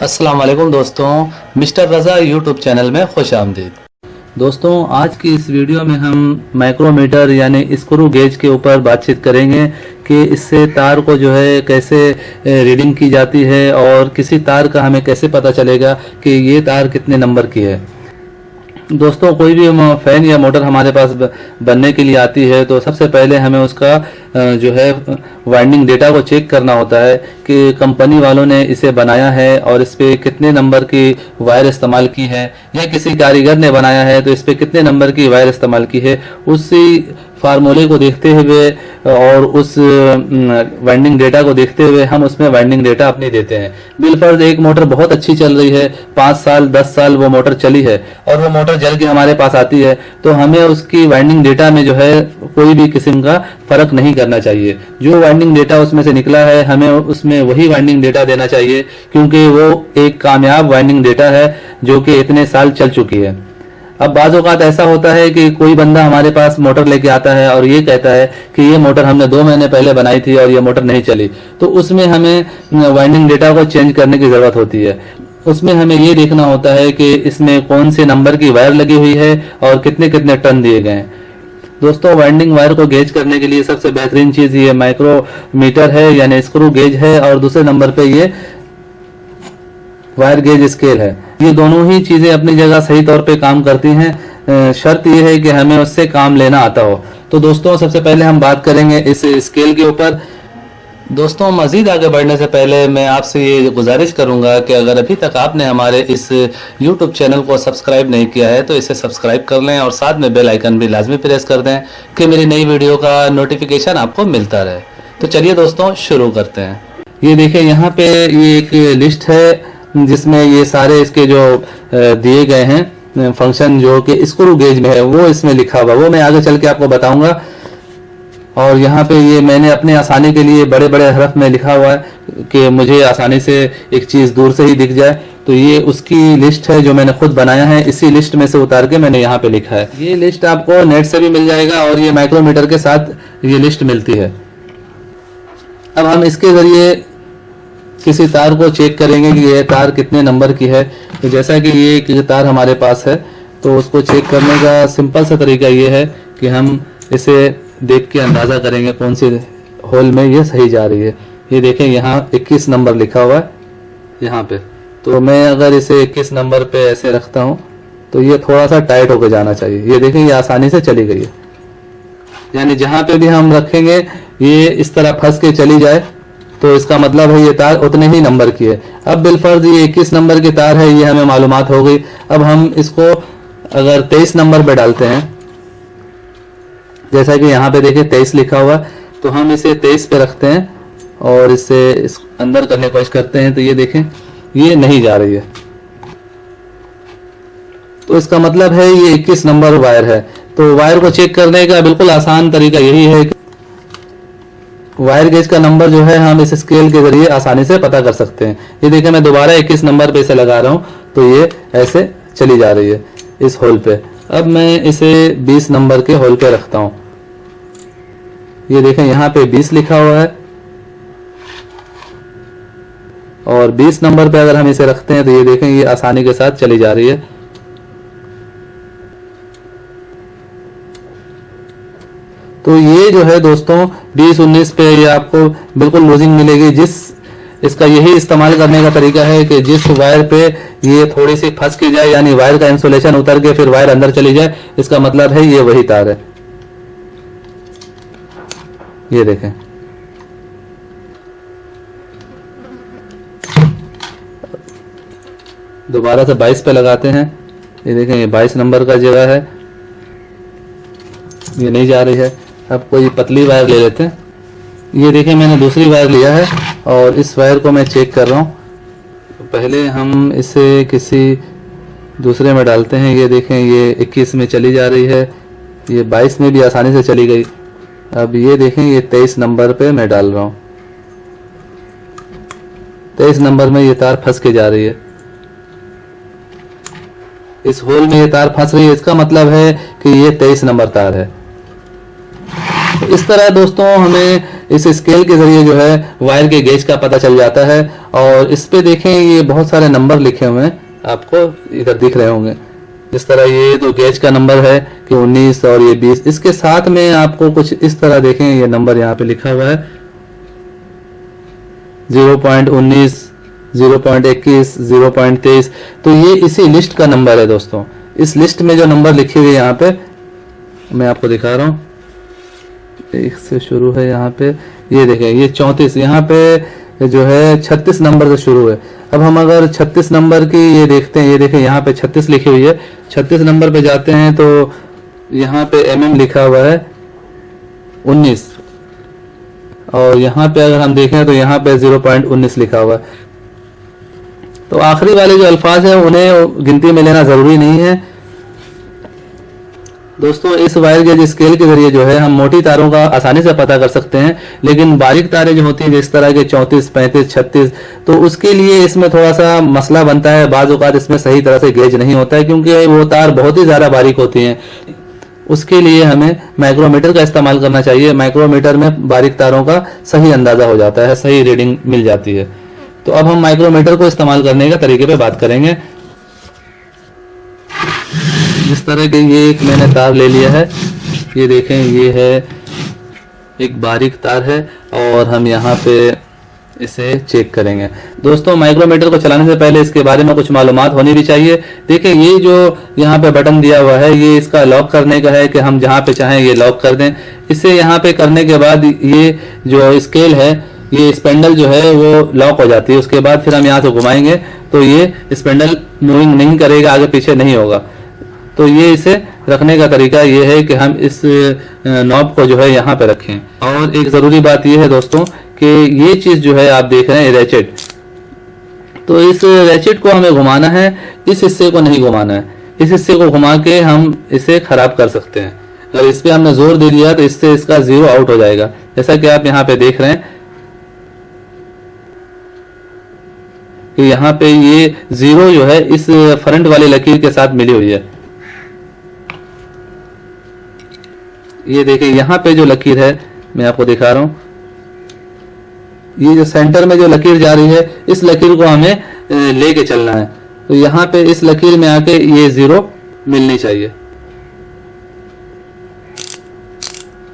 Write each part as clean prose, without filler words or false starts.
अस्सलाम वालेकुम दोस्तों, मिस्टर रज़ा यूट्यूब चैनल में खुश आमदीद। दोस्तों, आज की इस वीडियो में हम माइक्रोमीटर यानी स्क्रू गेज के ऊपर बातचीत करेंगे कि इससे तार को जो है कैसे रीडिंग की जाती है और किसी तार का हमें कैसे पता चलेगा कि ये तार कितने नंबर की है। दोस्तों, कोई भी फ़ैन या मोटर हमारे पास बनने के लिए आती है तो सबसे पहले हमें उसका जो है वाइंडिंग डेटा को चेक करना होता है कि कंपनी वालों ने इसे बनाया है और इस पे कितने नंबर की वायर इस्तेमाल की है, या किसी कारीगर ने बनाया है तो इस पे कितने नंबर की वायर इस्तेमाल की है। उसी फार्मूले को देखते हुए और उस वाइंडिंग डेटा को देखते हुए हम उसमें वाइंडिंग डेटा अपनी देते हैं। बिलफर्ज एक मोटर बहुत अच्छी चल रही है, 5 साल 10 साल वो मोटर चली है और वो मोटर जल के हमारे पास आती है, तो हमें उसकी वाइंडिंग डेटा में जो है कोई भी किस्म का फर्क नहीं करना चाहिए। जो वाइंडिंग डेटा उसमें से निकला है हमें उसमें वही वाइंडिंग डेटा देना चाहिए, क्योंकि वो एक कामयाब वाइंडिंग डेटा है जो कि इतने साल चल चुकी है। अब बाज़ औक़ात ऐसा होता है कि कोई बंदा हमारे पास मोटर लेके आता है और ये कहता है कि ये मोटर हमने 2 महीने पहले बनाई थी और ये मोटर नहीं चली, तो उसमें हमें वाइंडिंग डेटा को चेंज करने की ज़रूरत होती है। उसमें हमें ये देखना होता है कि इसमें कौन से नंबर की वायर लगी हुई है और कितने कितने टर्न दिए गए हैं। दोस्तों, वाइंडिंग वायर को गेज करने के लिए सबसे बेहतरीन चीज़ ये माइक्रोमीटर है यानी स्क्रू गेज है, और दूसरे नंबर पे ये वायर गेज स्केल है। ये दोनों ही चीजें अपनी जगह सही तौर पे काम करती हैं, शर्त ये है कि हमें उससे काम लेना आता हो। तो दोस्तों, सबसे पहले हम बात करेंगे इस स्केल के ऊपर। दोस्तों, मजीद आगे बढ़ने से पहले मैं आपसे ये गुजारिश करूंगा कि अगर अभी तक आपने हमारे इस YouTube चैनल को सब्सक्राइब नहीं किया है तो इसे सब्सक्राइब कर लें और साथ में बेल आइकन भी लाजमी प्रेस कर दें कि मेरी नई वीडियो का नोटिफिकेशन आपको मिलता रहे। तो चलिए दोस्तों, शुरू करते हैं। ये देखिए, यहाँ पे ये एक लिस्ट है जिसमें ये सारे इसके जो दिए गए हैं फंक्शन जो कि स्क्रू गेज में है वो इसमें लिखा हुआ, वो मैं आगे चल के आपको बताऊंगा। और यहाँ पे ये मैंने अपने आसानी के लिए बड़े बड़े हरफ में लिखा हुआ है कि मुझे आसानी से एक चीज़ दूर से ही दिख जाए। तो ये उसकी लिस्ट है जो मैंने खुद बनाया है, इसी लिस्ट में से उतार के मैंने यहाँ पे लिखा है। ये लिस्ट आपको नेट से भी मिल जाएगा और ये माइक्रोमीटर के साथ ये लिस्ट मिलती है। अब हम इसके ज़रिए किसी तार को चेक करेंगे कि ये तार कितने नंबर की है। तो जैसा कि ये एक तार हमारे पास है, तो उसको चेक करने का सिंपल सा तरीका ये है कि हम इसे देख के अंदाज़ा करेंगे कौन सी होल में ये सही जा रही है। ये देखें, यहाँ 21 नंबर लिखा हुआ है यहाँ पे। तो मैं अगर इसे 21 नंबर पे ऐसे रखता हूँ तो ये थोड़ा सा टाइट होकर जाना चाहिए। ये देखें, ये आसानी से चली गई है, यानी जहाँ पे भी हम रखेंगे ये इस तरह फंस के चली जाए तो इसका मतलब है ये तार उतने ही नंबर की है। अब बिलफर्ज ये 21 नंबर की तार है, ये हमें मालूमात हो गई। अब हम इसको अगर 23 नंबर पे डालते हैं, जैसा कि यहाँ पे देखिए 23 लिखा हुआ, तो हम इसे 23 पे रखते हैं और इसे अंदर करने की कोशिश करते हैं, तो ये देखें ये नहीं जा रही है। तो इसका मतलब है ये 21 नंबर वायर है। तो वायर को चेक करने का बिल्कुल आसान तरीका यही है कि वायर गेज का नंबर जो है हम इस स्केल के जरिए आसानी से पता कर सकते हैं। ये देखिए, मैं दोबारा 21 नंबर पे इसे लगा रहा हूँ तो ये ऐसे चली जा रही है इस होल पे। अब मैं इसे 20 नंबर के होल पे रखता हूँ। ये देखें, यहाँ पे 20 लिखा हुआ है और 20 नंबर पे अगर हम इसे रखते हैं तो ये देखें ये आसानी के साथ चली जा रही है। तो ये जो है दोस्तों 20-19 पे ये आपको बिल्कुल लूजिंग मिलेगी। इसका यही इस्तेमाल करने का तरीका है कि जिस वायर पे ये थोड़ी सी फंस के जाए, यानी वायर का इंसुलेशन उतर के फिर वायर अंदर चली जाए, इसका मतलब है ये वही तार है। ये देखें, दोबारा से 22 पे लगाते हैं। ये देखें, ये 22 नंबर का जगह है, ये नहीं जा रही है। अब कोई पतली वायर ले लेते हैं। ये देखें, मैंने दूसरी वायर लिया है और इस वायर को मैं चेक कर रहा हूँ। तो पहले हम इसे किसी दूसरे में डालते हैं। ये देखें, ये 21 में चली जा रही है, ये 22 में भी आसानी से चली गई। अब ये देखें, ये 23 नंबर पे मैं डाल रहा हूँ। 23 नंबर में ये तार फंस के जा रही है, इस होल में ये तार फंस रही है, इसका मतलब है कि ये 23 नंबर तार है। तो इस तरह दोस्तों हमें इस स्केल के जरिए जो है वायर के गेज का पता चल जाता है। और इस पे देखें ये बहुत सारे नंबर लिखे हुए हैं, आपको इधर दिख रहे होंगे। जिस तरह ये तो गेज का नंबर है कि 19 और ये 20, इसके साथ में आपको कुछ इस तरह देखें ये नंबर यहाँ पे लिखा हुआ है 0.19, 0.21, 0.23। तो ये इसी लिस्ट का नंबर है दोस्तों। इस लिस्ट में जो नंबर लिखे हुए यहाँ पे मैं आपको दिखा रहा हूँ, एक से शुरू है यहाँ पे, ये देखें ये 34, यहाँ पे जो है 36 नंबर से शुरू है। अब हम अगर 36 नंबर की ये देखते हैं, ये देखें यहाँ पे 36 लिखी हुई है, 36 नंबर पे जाते हैं तो यहाँ पे mm लिखा हुआ है 19, और यहाँ पे अगर हम देखें तो यहाँ पे 0.19 लिखा हुआ है। तो आखिरी वाले जो अल्फाज हैं उन्हें गिनती में लेना जरूरी नहीं है दोस्तों। इस वायर गेज स्केल के जरिए जो है हम मोटी तारों का आसानी से पता कर सकते हैं, लेकिन बारीक तारें जो होती हैं जिस तरह के 34, 35, 36, तो उसके लिए इसमें थोड़ा सा मसला बनता है। बाज़ औक़ात इसमें सही तरह से गेज नहीं होता है क्योंकि वो तार बहुत ही ज़्यादा बारीक होती हैं। उसके लिए हमें माइक्रोमीटर का इस्तेमाल करना चाहिए। माइक्रोमीटर में बारीक तारों का सही अंदाज़ा हो जाता है, सही रीडिंग मिल जाती है। तो अब हम माइक्रोमीटर को इस्तेमाल करने का तरीके पे बात करेंगे। जिस तरह के ये एक मैंने तार ले लिया है, ये देखें ये है एक बारीक तार है, और हम यहाँ पे इसे चेक करेंगे। दोस्तों माइक्रोमीटर को चलाने से पहले इसके बारे में कुछ मालूमात होनी भी चाहिए। देखिए ये जो यहाँ पे बटन दिया हुआ है ये इसका लॉक करने का है कि हम जहाँ पे चाहें ये लॉक कर दें। इसे यहाँ पे करने के बाद ये जो स्केल है, ये स्पेंडल जो है वो लॉक हो जाती है। उसके बाद फिर हम यहाँ से घुमाएंगे तो ये स्पेंडल मूविंग नहीं करेगा, आगे पीछे नहीं होगा। तो ये इसे रखने का तरीका ये है कि हम इस नॉब को जो है यहाँ पे रखें। और एक ज़रूरी बात ये है दोस्तों कि ये चीज़ जो है आप देख रहे हैं रैचेट, तो इस रैचेट को हमें घुमाना है, इस हिस्से को नहीं घुमाना है। इस हिस्से को घुमा के हम इसे खराब कर सकते हैं। अगर इस पर हमने जोर दे दिया तो इससे इसका जीरो आउट हो जाएगा, जैसा कि आप यहाँ पे देख रहे हैं कि यहाँ पे ये जीरो जो है इस फ्रंट वाली लकीर के साथ मिली हुई है। ये देखिए यहाँ पे जो लकीर है मैं आपको दिखा रहा हूँ, ये जो सेंटर में जो लकीर जा रही है इस लकीर को हमें लेके चलना है। तो यहाँ पे इस लकीर में आके ये जीरो मिलनी चाहिए,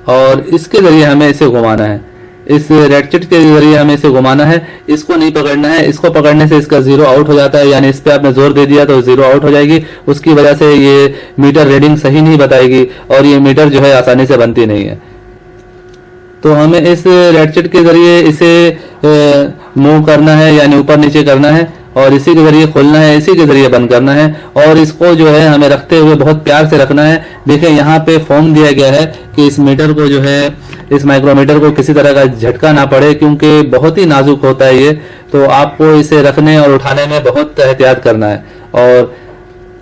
और इसके जरिए हमें इसे घुमाना है। इस रैचेट के जरिए हमें इसे घुमाना है, इसको नहीं पकड़ना है। इसको पकड़ने से इसका जीरो आउट हो जाता है, यानी इस पे आपने जोर दे दिया तो जीरो आउट हो जाएगी। उसकी वजह से ये मीटर रीडिंग सही नहीं बताएगी, और ये मीटर जो है आसानी से बनती नहीं है। तो हमें इस रैचेट के जरिए इसे मूव करना है, यानी ऊपर नीचे करना है, और इसी के जरिए खोलना है, इसी के जरिए बंद करना है। और इसको जो है हमें रखते हुए बहुत प्यार से रखना है। देखिए यहाँ पे फॉर्म दिया गया है कि इस मीटर को जो है, इस माइक्रोमीटर को किसी तरह का झटका ना पड़े, क्योंकि बहुत ही नाजुक होता है ये। तो आपको इसे रखने और उठाने में बहुत एहतियात करना है, और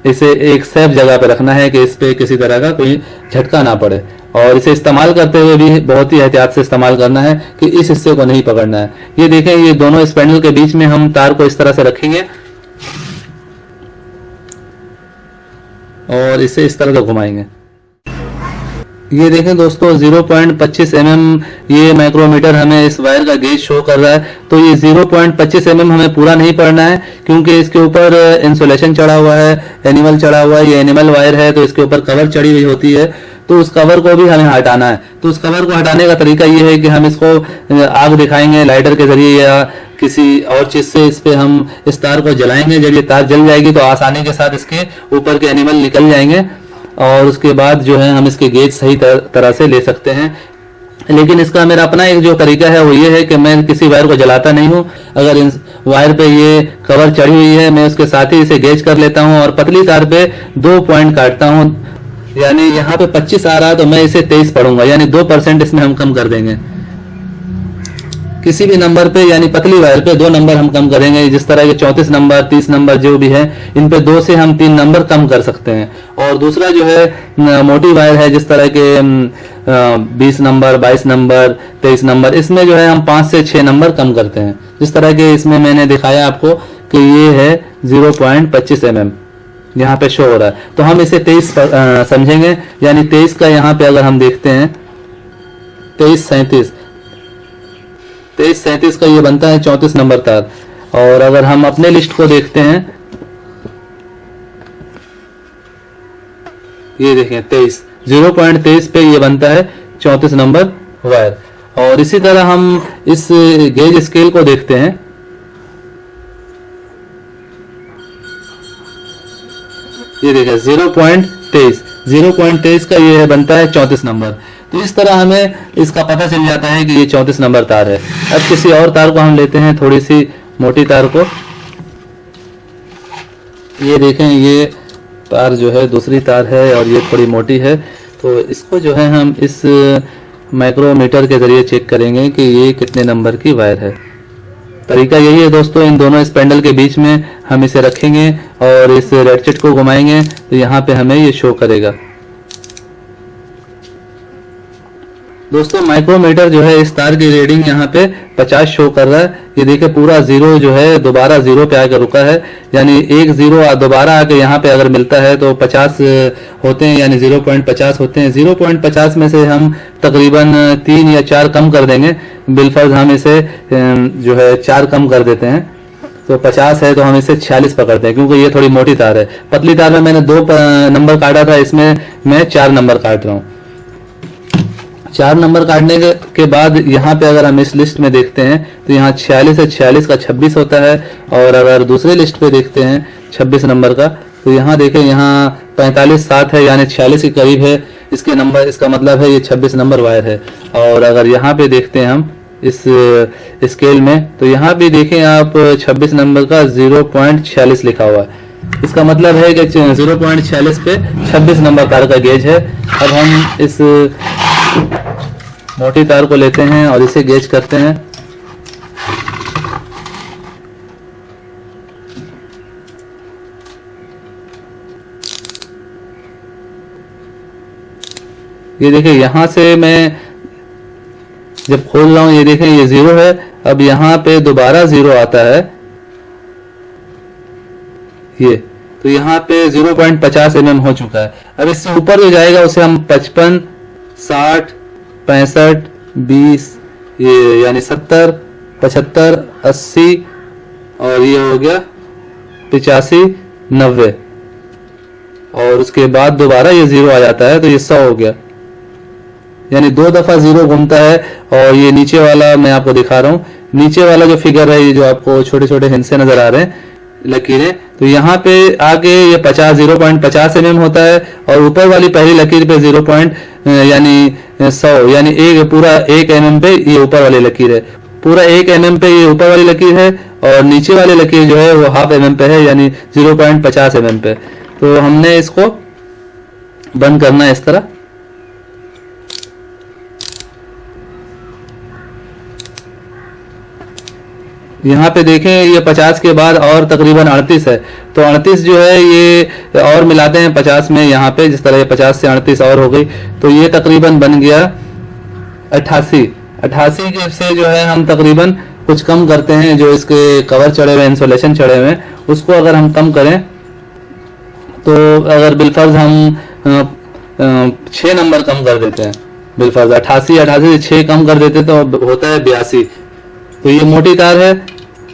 इसे एक सेफ जगह पे रखना है कि इस पे किसी तरह का कोई झटका ना पड़े। और इसे इस्तेमाल करते हुए भी बहुत ही एहतियात से इस्तेमाल करना है कि इस हिस्से को नहीं पकड़ना है। ये देखें ये दोनों स्पेंडल के बीच में हम तार को इस तरह से रखेंगे और इसे इस तरह से घुमाएंगे। ये देखें दोस्तों 0.25 mm ये माइक्रोमीटर हमें इस वायर का गेज शो कर रहा है। तो ये 0.25 mm हमें पूरा नहीं पढ़ना है, क्योंकि इसके ऊपर इंसुलेशन चढ़ा हुआ है, एनिमल चढ़ा हुआ है। ये एनिमल वायर है तो इसके ऊपर कवर चढ़ी हुई होती है, तो उस कवर को भी हमें हटाना है। तो उस कवर को हटाने का तरीका ये है कि हम इसको आग दिखाएंगे लाइटर के जरिए या किसी और चीज से इस पे हम इस तार को जलाएंगे। जब ये तार जल जाएगी तो आसानी के साथ इसके ऊपर के एनिमल निकल जाएंगे, और उसके बाद जो है हम इसके गेज सही तरह से ले सकते हैं। लेकिन इसका मेरा अपना एक जो तरीका है वो ये है कि मैं किसी वायर को जलाता नहीं हूँ। अगर इस वायर पे ये कवर चढ़ी हुई है मैं उसके साथ ही इसे गेज कर लेता हूँ, और पतली तार पे 2 पॉइंट काटता हूँ। यानी यहाँ पे 25 आ रहा है तो मैं इसे 23 पढ़ूंगा, यानी 2% इसमें हम कम कर देंगे। किसी भी नंबर पे यानी पतली वायर पे 2 नंबर हम कम करेंगे। जिस तरह के 34 नंबर 30 नंबर जो भी है, इन पे 2 से हम 3 नंबर कम कर सकते हैं। और दूसरा जो है मोटी वायर है, जिस तरह के 20 नंबर 22 नंबर 23 नंबर, इसमें जो है हम 5 से 6 नंबर कम करते हैं। जिस तरह के इसमें मैंने दिखाया आपको कि ये है 0.25 mm यहाँ पे शो हो रहा है, तो हम इसे 23 समझेंगे। यानी 23 का यहाँ पे अगर हम देखते हैं 23 37, 2337 का ये बनता है 34 नंबर तार। और अगर हम अपने लिस्ट को देखते हैं, ये देखें 0.23 पे ये बनता है 34 नंबर वायर। और इसी तरह हम इस गेज स्केल को देखते हैं, ये देखें 0.23 का ये बनता है 34 नंबर। तो इस तरह हमें इसका पता चल जाता है कि ये 34 नंबर तार है। अब किसी और तार को हम लेते हैं, थोड़ी सी मोटी तार को। ये देखें ये तार जो है दूसरी तार है और ये थोड़ी मोटी है। तो इसको जो है हम इस माइक्रोमीटर के जरिए चेक करेंगे कि ये कितने नंबर की वायर है। तरीका यही है दोस्तों, इन दोनों स्पेंडल के बीच में हम इसे रखेंगे और इस रेडचिट को घुमाएंगे तो यहाँ पे हमें ये शो करेगा। दोस्तों माइक्रोमीटर जो है इस तार की रीडिंग यहाँ पे 50 शो कर रहा है। ये देखिए पूरा जीरो जो है दोबारा जीरो पे आकर रुका है, यानी एक जीरो दोबारा आके यहाँ पे अगर मिलता है तो 50 होते हैं, यानी 0.50 होते हैं। 0.50 में से हम तकरीबन 3 या 4 कम कर देंगे। बिलफर्ज हम इसे जो है 4 कम कर देते हैं, तो 50 है तो हम इसे 46 पकड़ते हैं, क्योंकि ये थोड़ी मोटी तार है। पतली तार में मैंने 2 नंबर काटा था, इसमें मैं 4 नंबर काट रहा हूँ। 4 नंबर काटने के बाद यहाँ पे अगर हम इस लिस्ट में देखते हैं तो यहाँ 46 है, 46 का 26 होता है। और अगर दूसरे लिस्ट पे देखते हैं 26 नंबर का, तो यहाँ देखें यहाँ 45 7 है, यानी 46 के करीब है इसके नंबर। इसका मतलब है ये 26 नंबर वायर है। और अगर यहाँ पे देखते हैं हम इस स्केल में, तो यहाँ भी देखें आप 26 नंबर का 0.46 लिखा हुआ है। इसका मतलब है कि 0.46 पे 26 नंबर तार का गेज है। अब हम इस मोटी तार को लेते हैं और इसे गेज करते हैं। ये देखिए यहाँ से मैं जब खोल रहा हूं, ये देखें ये 0 है। अब यहाँ पे दोबारा 0 आता है, ये तो यहाँ पे 0.50 mm हो चुका है। अब इससे ऊपर जो जाएगा उसे हम 55 60 65 20 ये यानी 70 75 80 और ये हो गया 85 90 और उसके बाद दोबारा ये 0 आ जाता है, तो ये 100 हो गया। यानी 2 दफा 0 घूमता है। और ये नीचे वाला मैं आपको दिखा रहा हूँ, नीचे वाला जो फिगर है, ये जो आपको छोटे छोटे हिस्से नजर आ रहे हैं लकीरें, तो यहाँ पे आगे ये 0.50 mm होता है और ऊपर वाली पहली लकीर पे 0. यानी 100 यानी एक पूरा 1 mm पे ये ऊपर वाली लकीर है, पूरा 1 mm पे ये ऊपर वाली लकीर है और नीचे वाली लकीर जो है वो ½ mm पे है, यानी 0.50 mm पे। तो हमने इसको बंद करना है इस तरह। यहाँ पे देखें ये 50 के बाद और तकरीबन 38 है, तो 38 जो है ये और मिलाते हैं 50 में, यहाँ पे जिस तरह ये 50 से 38 और हो गई, तो ये तकरीबन बन गया 88। 88 के से जो है हम तकरीबन कुछ कम करते हैं, जो इसके कवर चढ़े हुए इंसुलेशन चढ़े हुए उसको अगर हम कम करें, तो अगर बिलफर्ज हम 6 नंबर कम कर देते हैं, बिलफर्ज 88 से 6 कम कर देते तो होता है 82। तो ये मोटी तार है,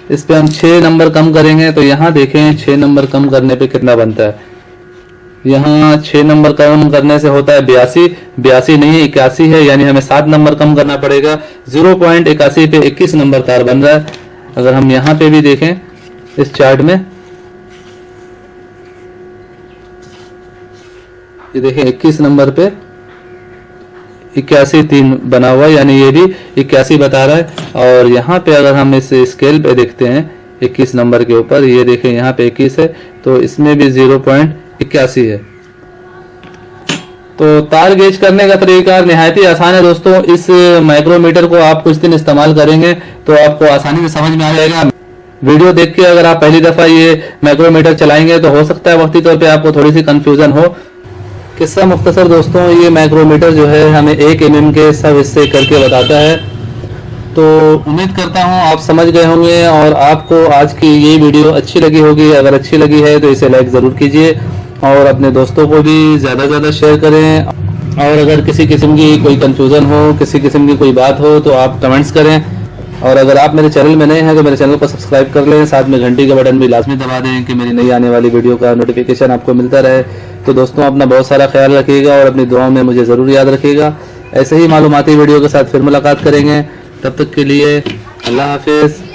इस पे हम 6 नंबर कम करेंगे, तो यहाँ देखें 6 नंबर कम करने पे कितना बनता है। यहाँ 6 नंबर कम करने से होता है 82 नहीं है 81 है, यानी हमें 7 नंबर कम करना पड़ेगा। 0.81 पे 21 नंबर तार बन रहा है। अगर हम यहाँ पे भी देखें इस चार्ट में, ये देखें 21 नंबर पे 81.3 बना हुआ, यानी ये भी 81 बता रहा है। और यहाँ पे अगर हम इस स्केल पे देखते हैं 21 नंबर के ऊपर, ये देखें यहाँ पे 21 है, तो इसमें भी 0.81 है। तो तार गेज करने का तरीका निहायत ही आसान है दोस्तों। इस माइक्रोमीटर को आप कुछ दिन इस्तेमाल करेंगे तो आपको आसानी से समझ में आ जाएगा। वीडियो देख के अगर आप पहली दफा ये माइक्रोमीटर चलाएंगे तो हो सकता है वक्ती तौर पे आपको थोड़ी सी कंफ्यूजन हो। किस्सा मुख्तसर दोस्तों, ये माइक्रोमीटर जो है हमें 1 mm के सब हिस्से करके बताता है। तो उम्मीद करता हूँ आप समझ गए होंगे और आपको आज की ये वीडियो अच्छी लगी होगी। अगर अच्छी लगी है तो इसे लाइक ज़रूर कीजिए और अपने दोस्तों को भी ज़्यादा से ज़्यादा शेयर करें। और अगर किसी किस्म की कोई कंफ्यूजन हो, किसी किस्म की कोई बात हो, तो आप कमेंट्स करें। और अगर आप मेरे चैनल में नए हैं तो मेरे चैनल को सब्सक्राइब कर लें, साथ में घंटी का बटन भी लाजमी दबा दें कि मेरी नई आने वाली वीडियो का नोटिफिकेशन आपको मिलता रहे। तो दोस्तों अपना बहुत सारा ख्याल रखिएगा और अपनी दुआओं में मुझे ज़रूर याद रखिएगा। ऐसे ही मालूमाती वीडियो के साथ फिर मुलाकात करेंगे, तब तक के लिए अल्लाह हाफिज़।